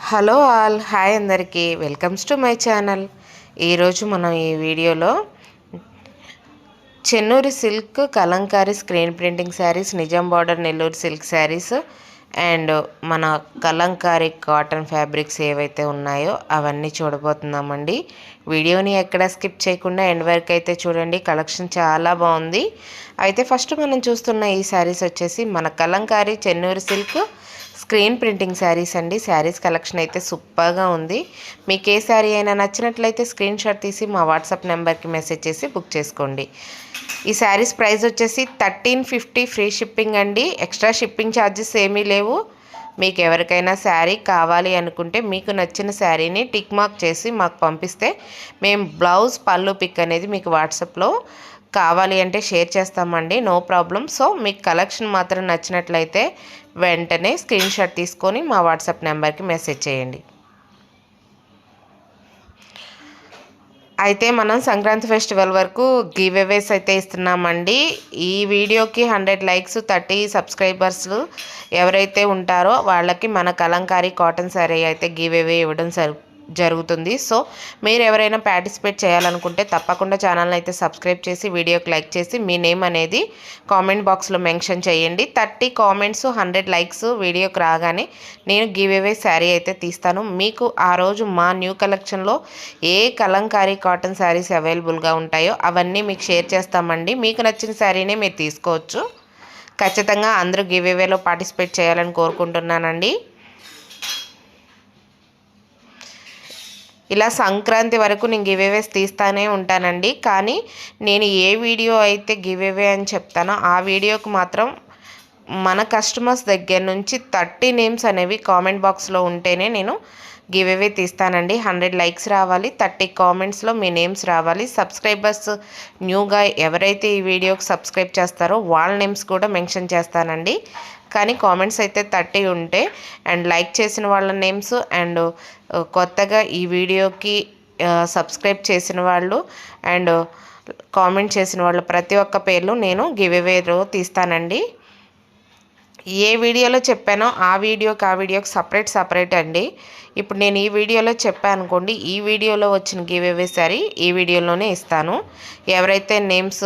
Hello all, hi అందరికీ, welcomes to my channel. ఈరోజు మనం ఈ వీడియోలో Chennuri silk Kalamkari screen printing saris, Nizam border Nellore silk saris and మన కలంకారీ కాటన్ ఫ్యాబ్రిక్స్ ఏవైతే ఉన్నాయో అవన్నీ చూడబోతున్నామండి. వీడియోని ఎక్కడ స్కిప్ చేయకుండా ఎండ్ వరకు అయితే చూడండి. కలెక్షన్ చాలా బాగుంది. అయితే ఫస్ట్ మనం చూస్తున్న ఈ శారీస్ వచ్చేసి మన Kalamkari Chennuri silk screen printing saris అండి. శారీస్ కలెక్షన్ అయితే సూపర్గా ఉంది. మీకు ఏ శారీ అయినా నచ్చినట్లయితే స్క్రీన్ షాట్ తీసి మా వాట్సాప్ నెంబర్కి మెసేజ్ చేసి బుక్ చేసుకోండి. ఈ శారీస్ ప్రైస్ వచ్చేసి 1350 ఫ్రీ షిప్పింగ్ అండి. ఎక్స్ట్రా షిప్పింగ్ ఛార్జెస్ ఏమీ లేవు. మీకు ఎవరికైనా శారీ కావాలి అనుకుంటే మీకు నచ్చిన శారీని టిక్ మార్క్ చేసి మాకు పంపిస్తే మేము బ్లౌజ్ పళ్ళు పిక్ అనేది మీకు వాట్సాప్లో కావాలి అంటే షేర్ చేస్తామండి, నో ప్రాబ్లం. సో మీకు కలెక్షన్ మాత్రం నచ్చినట్లయితే వెంటనే స్క్రీన్ షాట్ తీసుకొని మా వాట్సాప్ నెంబర్కి మెసేజ్ చేయండి. అయితే మనం సంక్రాంతి ఫెస్టివల్ వరకు గివ్ అవేస్ అయితే ఇస్తున్నామండి. ఈ వీడియోకి 100 లైక్స్, 30 సబ్స్క్రైబర్స్ ఎవరైతే ఉంటారో వాళ్ళకి మన కలంకారీ కాటన్ శారీ అయితే గివ్ అవే ఇవ్వడం జరుగుతుంది. సో మీరు ఎవరైనా పార్టిసిపేట్ చేయాలనుకుంటే తప్పకుండా ఛానల్ని అయితే సబ్స్క్రైబ్ చేసి వీడియోకి లైక్ చేసి మీ నేమ్ అనేది కామెంట్ బాక్స్లో మెన్షన్ చేయండి. 30 కామెంట్స్, 100 లైక్స్ వీడియోకి రాగానే నేను గివ్ అవే శారీ అయితే తీస్తాను. మీకు ఆ రోజు మా న్యూ కలెక్షన్లో ఏ కలంకారీ కాటన్ శారీస్ అవైలబుల్గా ఉంటాయో అవన్నీ మీకు షేర్ చేస్తామండి. మీకు నచ్చిన శారీనే మీరు తీసుకోవచ్చు. ఖచ్చితంగా అందరూ గివ్ అవేలో పార్టిసిపేట్ చేయాలని కోరుకుంటున్నానండి. ఇలా సంక్రాంతి వరకు నేను గివ్ అవేస్ తీస్తూనే ఉంటానండి. కానీ నేను ఏ వీడియో అయితే గివ్ అవే అని చెప్తానో ఆ వీడియోకి మాత్రం మన కస్టమర్స్ దగ్గర నుంచి 30 నేమ్స్ అనేవి కామెంట్ బాక్స్లో ఉంటేనే నేను గివ్ అవే తీస్తానండి. 100 లైక్స్ రావాలి, 30 కామెంట్స్లో మీ నేమ్స్ రావాలి. సబ్స్క్రైబర్స్ న్యూగా ఎవరైతే ఈ వీడియోకి సబ్స్క్రైబ్ చేస్తారో వాళ్ళ నేమ్స్ కూడా మెన్షన్ చేస్తానండి. కానీ కామెంట్స్ అయితే 30 ఉంటే అండ్ లైక్ చేసిన వాళ్ళ నేమ్స్ అండ్ కొత్తగా ఈ వీడియోకి సబ్స్క్రైబ్ చేసిన వాళ్ళు అండ్ కామెంట్ చేసిన వాళ్ళు ప్రతి ఒక్క పేర్లు నేను గివ్ అవేలో తీస్తానండి. ఏ వీడియోలో చెప్పానో ఆ వీడియోకి సపరేట్ అండి. ఇప్పుడు నేను ఈ వీడియోలో చెప్పాను అనుకోండి, ఈ వీడియోలో వచ్చిన గివ్ అవే సారీ ఈ వీడియోలోనే ఇస్తాను. ఎవరైతే నేమ్స్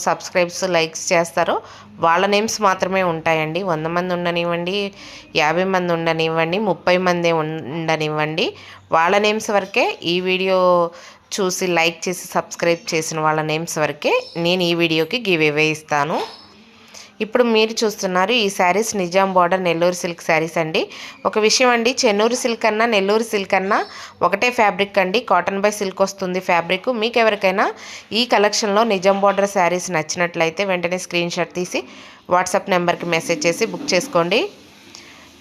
సబ్స్క్రైబ్స్ లైక్స్ చేస్తారో వాళ్ళ నేమ్స్ మాత్రమే ఉంటాయండి. 100 మంది ఉండనివ్వండి, 50 మంది ఉండనివ్వండి, 30 మంది ఉండనివ్వండి, వాళ్ళ నేమ్స్ వరకే ఈ వీడియో చూసి లైక్ చేసి సబ్స్క్రైబ్ చేసిన వాళ్ళ నేమ్స్ వరకే నేను ఈ వీడియోకి గివ్ అవే ఇస్తాను. ఇప్పుడు మీరు చూస్తున్నారు ఈ శారీస్ నిజాం బార్డర్ నెల్లూరు సిల్క్ శారీస్ అండి. ఒక విషయం అండి, చెన్నూరు సిల్క్ అన్నా నెల్లూరు సిల్క్ అన్నా ఒకటే ఫ్యాబ్రిక్ అండి. కాటన్ బై సిల్క్ వస్తుంది ఫ్యాబ్రిక్. మీకు ఎవరికైనా ఈ కలెక్షన్లో నిజాం బార్డర్ శారీస్ నచ్చినట్లయితే వెంటనే స్క్రీన్ షాట్ తీసి వాట్సాప్ నెంబర్కి మెసేజ్ చేసి బుక్ చేసుకోండి.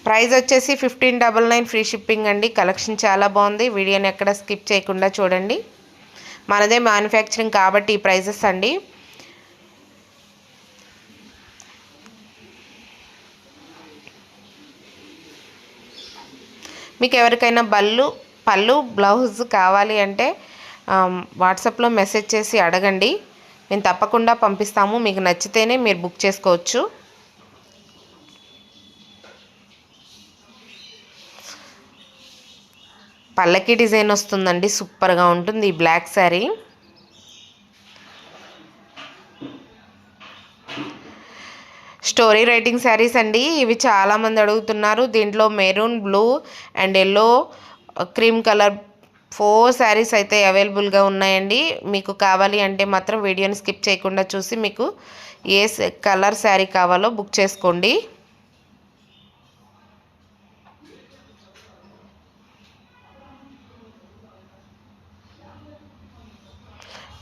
ప్రైస్ వచ్చేసి 1599 ఫ్రీ షిప్పింగ్ అండి. కలెక్షన్ చాలా బాగుంది. వీడియోని ఎక్కడ స్కిప్ చేయకుండా చూడండి. మనదే మ్యానుఫ్యాక్చరింగ్ కాబట్టి ఈ ప్రైజెస్ అండి. మీకు ఎవరికైనా పళ్ళు బ్లౌజ్ కావాలి అంటే వాట్సాప్లో మెసేజ్ చేసి అడగండి, మేము తప్పకుండా పంపిస్తాము. మీకు నచ్చితేనే మీరు బుక్ చేసుకోవచ్చు. పల్లకి డిజైన్ వస్తుందండి, సూపర్గా ఉంటుంది ఈ black sari. Story writing saris అండి. ఇవి చాలామంది అడుగుతున్నారు. దీంట్లో maroon, blue and yellow, cream colour 4 saris అయితే అవైలబుల్గా ఉన్నాయండి. మీకు కావాలి అంటే మాత్రం వీడియోని స్కిప్ చేయకుండా చూసి మీకు ఏ కలర్ శారీ కావాలో బుక్ చేసుకోండి.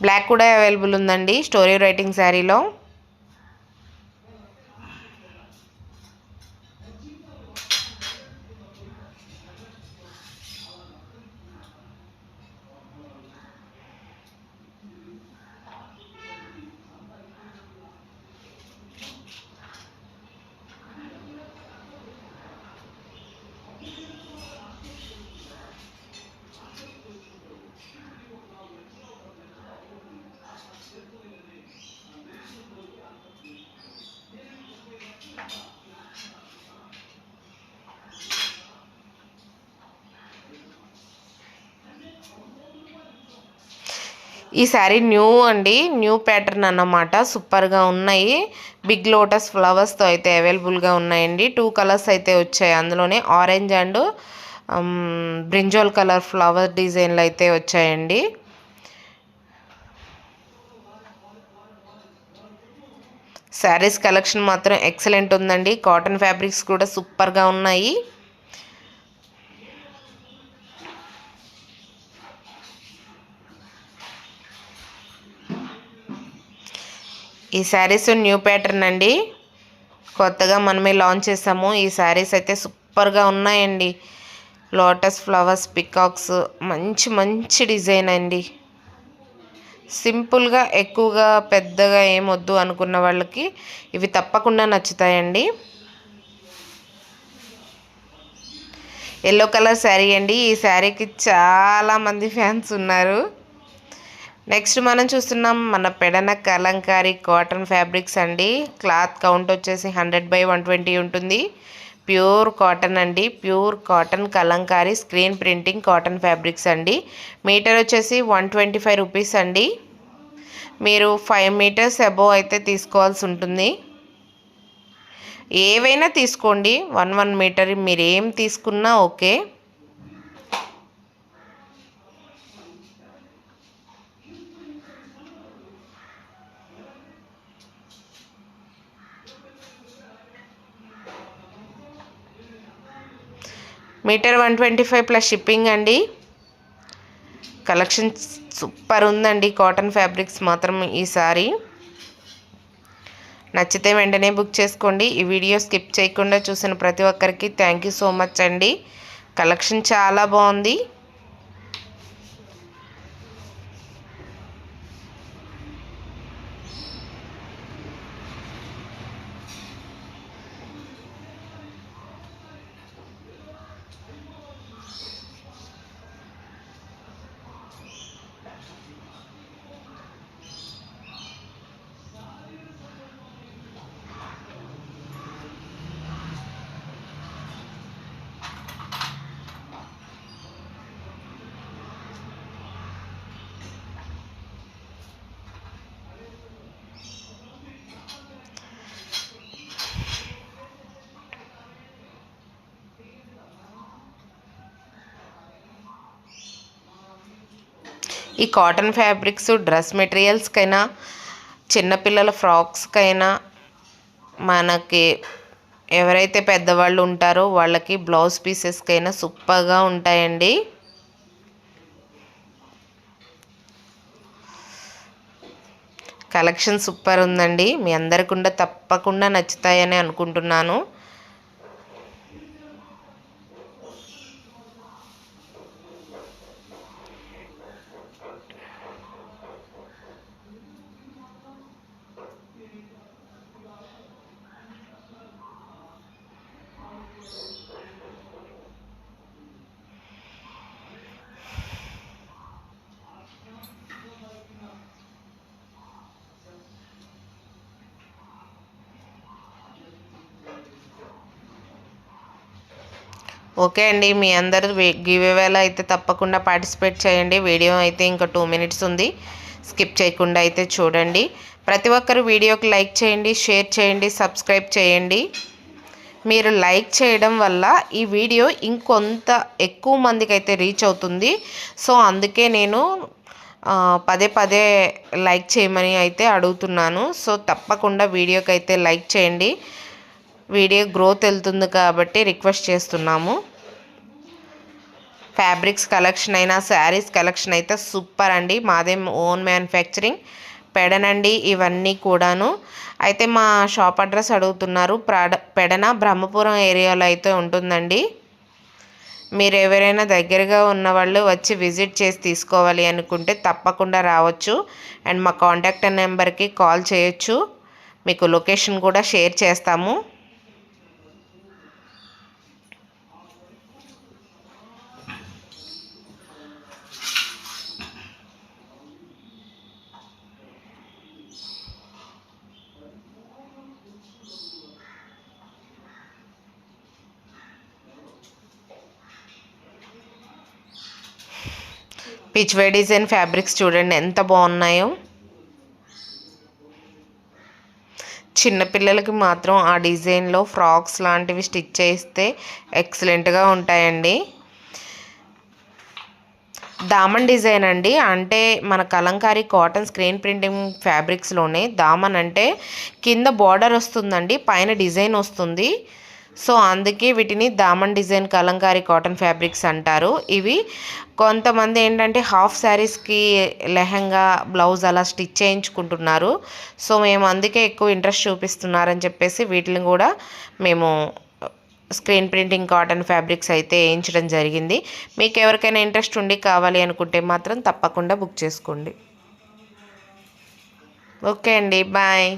బ్లాక్ కూడా అవైలబుల్ ఉందండి స్టోరీ రైటింగ్ శారీలో. ఈ శారీ న్యూ అండి, న్యూ ప్యాటర్న్ అన్నమాట. సూపర్గా ఉన్నాయి. బిగ్ లోటస్ ఫ్లవర్స్తో అయితే అవైలబుల్గా ఉన్నాయండి. 2 కలర్స్ అయితే వచ్చాయి. అందులోనే orange and brinjal colour flower డిజైన్లు అయితే వచ్చాయండి. శారీస్ కలెక్షన్ మాత్రం ఎక్సలెంట్ ఉందండి. కాటన్ ఫ్యాబ్రిక్స్ కూడా సూపర్గా ఉన్నాయి. ఈ శారీస్ న్యూ ప్యాటర్న్ అండి, కొత్తగా మనమే లాంచ్ చేసాము. ఈ శారీస్ అయితే సూపర్గా ఉన్నాయండి. లోటస్ ఫ్లవర్స్, పికాక్స్, మంచి మంచి డిజైన్ అండి. సింపుల్గా ఎక్కువగా పెద్దగా ఏమొద్దు అనుకున్న వాళ్ళకి ఇవి తప్పకుండా నచ్చుతాయండి. ఎల్లో కలర్ శారీ అండి. ఈ శారీకి చాలామంది ఫ్యాన్స్ ఉన్నారు. నెక్స్ట్ మనం చూస్తున్నాం మన పెడన కలంకారీ కాటన్ ఫ్యాబ్రిక్స్ అండి. క్లాత్ కౌంట్ వచ్చేసి 100/120 ఉంటుంది. ప్యూర్ కాటన్ అండి, pure cotton Kalamkari screen printing cotton fabrics అండి. మీటర్ వచ్చేసి 125 రూపీస్ అండి. మీరు 5 మీటర్స్ అబోవ్ అయితే తీసుకోవాల్సి ఉంటుంది. ఏవైనా తీసుకోండి, 1 మీటర్ మీరు ఏం తీసుకున్నా ఓకే. మీటర్ 125 ప్లస్ షిప్పింగ్ అండి. కలెక్షన్ సూపర్ ఉందండి. కాటన్ ఫ్యాబ్రిక్స్ మాత్రం ఈసారి నచ్చితే వెంటనే బుక్ చేసుకోండి. ఈ వీడియో స్కిప్ చేయకుండా చూసిన ప్రతి ఒక్కరికి థ్యాంక్ యూ సో మచ్ అండి. కలెక్షన్ చాలా బాగుంది. ఈ కాటన్ ఫ్యాబ్రిక్స్ డ్రెస్ మెటీరియల్స్కైనా, చిన్నపిల్లల ఫ్రాక్స్కైనా, మనకి ఎవరైతే పెద్దవాళ్ళు ఉంటారో వాళ్ళకి బ్లౌజ్ పీసెస్కైనా సూపర్గా ఉంటాయండి. కలెక్షన్ సూపర్ ఉందండి. మీ అందరికీ తప్పకుండా నచ్చుతాయని అనుకుంటున్నాను. ఓకే అండి, మీ అందరూ గివ్ అవేలో అయితే తప్పకుండా పార్టిసిపేట్ చేయండి. వీడియో అయితే ఇంకా 2 మినిట్స్ ఉంది, స్కిప్ చేయకుండా అయితే చూడండి. ప్రతి ఒక్కరు వీడియోకి లైక్ చేయండి, షేర్ చేయండి, సబ్స్క్రైబ్ చేయండి. మీరు లైక్ చేయడం వల్ల ఈ వీడియో ఇంకొంత ఎక్కువ మందికి అయితే రీచ్ అవుతుంది. సో అందుకే నేను పదే పదే లైక్ చేయమని అయితే అడుగుతున్నాను. సో తప్పకుండా వీడియోకి అయితే లైక్ చేయండి. వీడియో గ్రోత్ వెళ్తుంది కాబట్టి రిక్వెస్ట్ చేస్తున్నాము. ఫ్యాబ్రిక్స్ కలెక్షన్ అయినా, శారీస్ కలెక్షన్ అయితే సూపర్ అండి. మాదే ఓన్ మ్యానుఫ్యాక్చరింగ్ పెడనండి ఇవన్నీ కూడాను. అయితే మా షాప్ అడ్రస్ అడుగుతున్నారు. పెడన బ్రహ్మపురం ఏరియాలో అయితే ఉంటుందండి. మీరు ఎవరైనా దగ్గరగా ఉన్నవాళ్ళు వచ్చి విజిట్ చేసి తీసుకోవాలి అనుకుంటే తప్పకుండా రావచ్చు. అండ్ మా కాంటాక్ట్ నెంబర్కి కాల్ చేయొచ్చు. మీకు లొకేషన్ కూడా షేర్ చేస్తాము. పిచ్వే డిజైన్ ఫ్యాబ్రిక్స్ చూడండి ఎంత బాగున్నాయో. చిన్నపిల్లలకి మాత్రం ఆ డిజైన్లో ఫ్రాక్స్ లాంటివి స్టిచ్ చేస్తే ఎక్సలెంట్గా ఉంటాయండి. దామన్ డిజైన్ అండి, అంటే మన Kalamkari cotton screen printing ఫ్యాబ్రిక్స్లోనే Daman అంటే కింద బార్డర్ వస్తుందండి, పైన డిజైన్ వస్తుంది. సో అందుకే వీటిని Daman design Kalamkari cotton fabrics అంటారు. ఇవి కొంతమంది ఏంటంటే హాఫ్ శారీస్కి లెహంగా బ్లౌజ్ అలా స్టిచ్ చేయించుకుంటున్నారు. సో మేము అందుకే ఎక్కువ ఇంట్రెస్ట్ చూపిస్తున్నారని చెప్పేసి వీటిని కూడా మేము స్క్రీన్ ప్రింటింగ్ కాటన్ ఫ్యాబ్రిక్స్ అయితే వేయించడం జరిగింది. మీకు ఎవరికైనా ఇంట్రెస్ట్ ఉండి కావాలి అనుకుంటే మాత్రం తప్పకుండా బుక్ చేసుకోండి. ఓకే అండి, బాయ్.